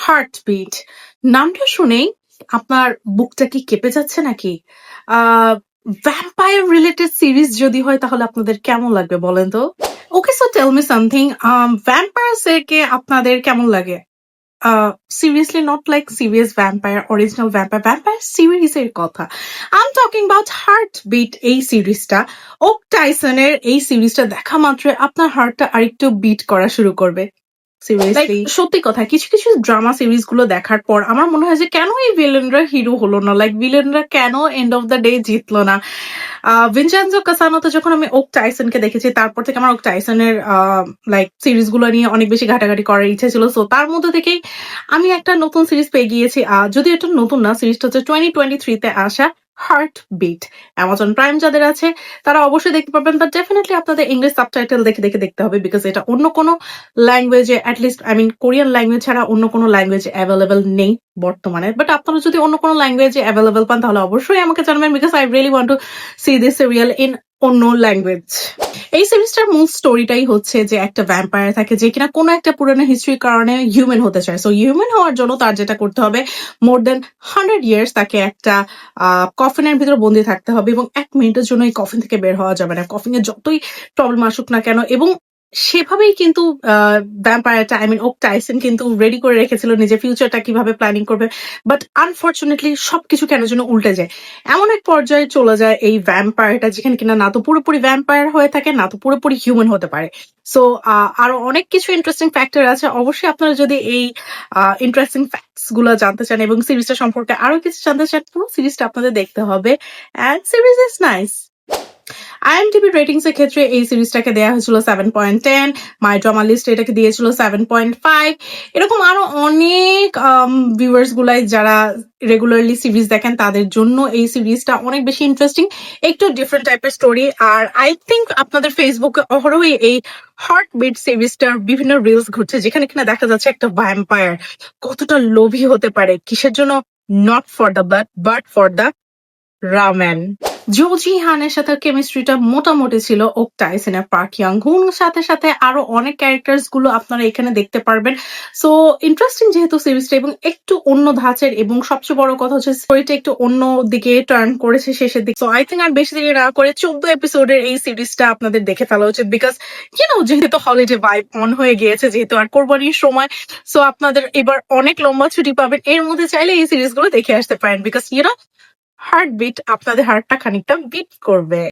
Heartbeat নামটা শুনেই আপনার বুকটা কি কেঁপে যাচ্ছে নাকি? ভ্যাম্পায়ার রিলেটেড সিরিজ যদি হয় তাহলে আপনাদের কেমন লাগবে বলেন তো? Okay, so tell me something. Vampires এরকে আপনাদের কেমন লাগে? Seriously, not like serious vampire, original vampire, vampire series এর কথা। I'm talking about Heartbeat এই সিরিজটা। ওক টাইসনের এই সিরিজটা দেখা মাত্রই আপনার হার্টটা আরেকটু বিট করা শুরু করবে। সিরিয়াসলি সত্যি কথা, কিছু কিছু ড্রামা সিরিজ গুলো দেখার পর আমার মনে হয় যে কেন এই ভিলেনরা হিরো হলো না, লাইক ভিলেনরা কেন এন্ড অফ দ্য ডে জিতলো না। ভিনচেন্জো কাসানোতে যখন আমি ওক টাইসনকে দেখেছি তারপর থেকে আমার ওক টাইসনের লাইক সিরিজ গুলো নিয়ে অনেক বেশি ঘাটাঘাটি করার ইচ্ছে ছিল। সো তার মধ্যে থেকেই আমি একটা নতুন সিরিজ পেয়ে গিয়েছি। যদি এটা নতুন না, সিরিজটা হচ্ছে 2023 তে আসা হার্টবিট। অ্যামাজন প্রাইম যাদের আছে তারা অবশ্যই দেখতে পাবেন, বাট ডেফিনেটলি আপনাদের ইংলিশ সাবটাইটেল দেখে দেখে দেখতে হবে, বিকজ এটা অন্য কোনো ল্যাঙ্গুয়েজে, at least I mean Korean language ছাড়া অন্য কোনো ল্যাঙ্গুয়েজে অ্যাভেলেবেল নেই বর্তমানে। বাট আপনারা যদি অন্য কোনো ল্যাঙ্গুয়েজে অ্যাভেলেবেল পান তাহলে অবশ্যই আমাকে জানাবেন, because I really want to C this serial in অন্য ল্যাঙ্গুয়েজ। এই সিরিজটার মূল স্টোরিটাই হচ্ছে যে একটা ভ্যাম্পায়ার থাকে যে কিনা কোনো একটা পুরনো হিস্ট্রির কারণে হিউম্যান হতে চায়। সো হিউম্যান হওয়ার জন্য তার যেটা করতে হবে, মোর দেন 100 ইয়ার্স তাকে একটা কফিনের ভিতর বন্দি থাকতে হবে এবং 1 মিনিটের জন্য এই কফিন থেকে বের হওয়া যাবে না, কফিনে যতই প্রবলেম আসুক না কেন। এবং সেভাবেই কিন্তু ভ্যাম্পায়ারটা, আই মিন ওক টাইসন কিন্তু রেডি করে রেখেছিল নিজের ফিউচারটা কিভাবে প্ল্যানিং করবে। বাট আনফর্চুনেটলি সবকিছু কেন যেন উল্টে যায়, এমন এক পর্যায়ে চলে যায় এই ভ্যাম্পায়ারটা যেখানে কিনা না তো পুরোপুরি ভ্যাম্পায়ার হয়ে থাকে না তো পুরোপুরি হিউম্যান হতে পারে। সো আরো অনেক কিছু ইন্টারেস্টিং ফ্যাক্টর আছে। অবশ্যই আপনারা যদি এই ইন্টারেস্টিং ফ্যাক্টস গুলো জানতে চান এবং সিরিজটা সম্পর্কে আরো কিছু জানতে চান, পুরো সিরিজটা আপনাদের দেখতে হবে। And series is nice. IMDb ratings এর ক্ষেত্রে এই সিরিজটাকে দেওয়া হয়েছিল 7.10, মাই ড্রামা লিস্ট এটাকে দিয়েছিল 7.5। এরকম আরো অনেক ভিউয়ার্স গুলাই যারা রেগুলারলি সিরিজ দেখেন তাদের জন্য এই সিরিজটা অনেক বেশি ইন্টারেস্টিং, একটু ডিফারেন্ট টাইপের স্টোরি। আর আই থিঙ্ক আপনাদের ফেসবুকে অহরহই এই হার্টবিট সিরিজটার বিভিন্ন রিলস ঘুরছে যেখানে কিনা দেখা যাচ্ছে একটা ভ্যাম্পায়ার কতটা লোভী হতে পারে, কিসের জন্য? Not for the blood but for the ramen. Jo Ji হানের সাথে কেমিস্ট্রিটা মোটামুটি ছিল ওক টাইসনের পার্ক ইয়াং হুন সাথে সাথে আরো অনেক ক্যারেক্টার্স গুলো আপনারা এখানে দেখতে পারবেন। সো ইন্টারেস্টিং যেহেতু সিরিজটা এবং একটু অন্য ধাঁচের, এবং সবচেয়ে বড় কথা হচ্ছে স্টোরিটা একটু অন্য দিকে টার্ন করেছে শেষের দিকে। সো আই থিঙ্ক আর বেশি দেরি না করে 14 এপিসোডের এই সিরিজটা আপনাদের দেখে ফেলা উচিত, বিকজ যেহেতু হলিডে ভাইব অন হয়ে গিয়েছে, যেহেতু আর কোরবানির সময়, সো আপনাদের এবার অনেক লম্বা ছুটি পাবেন, এর মধ্যে চাইলে এই সিরিজগুলো দেখে আসতে পারেন, বিকজ হার্টবিট আপনাদের হার্টটা খানিকটা বিট করবে।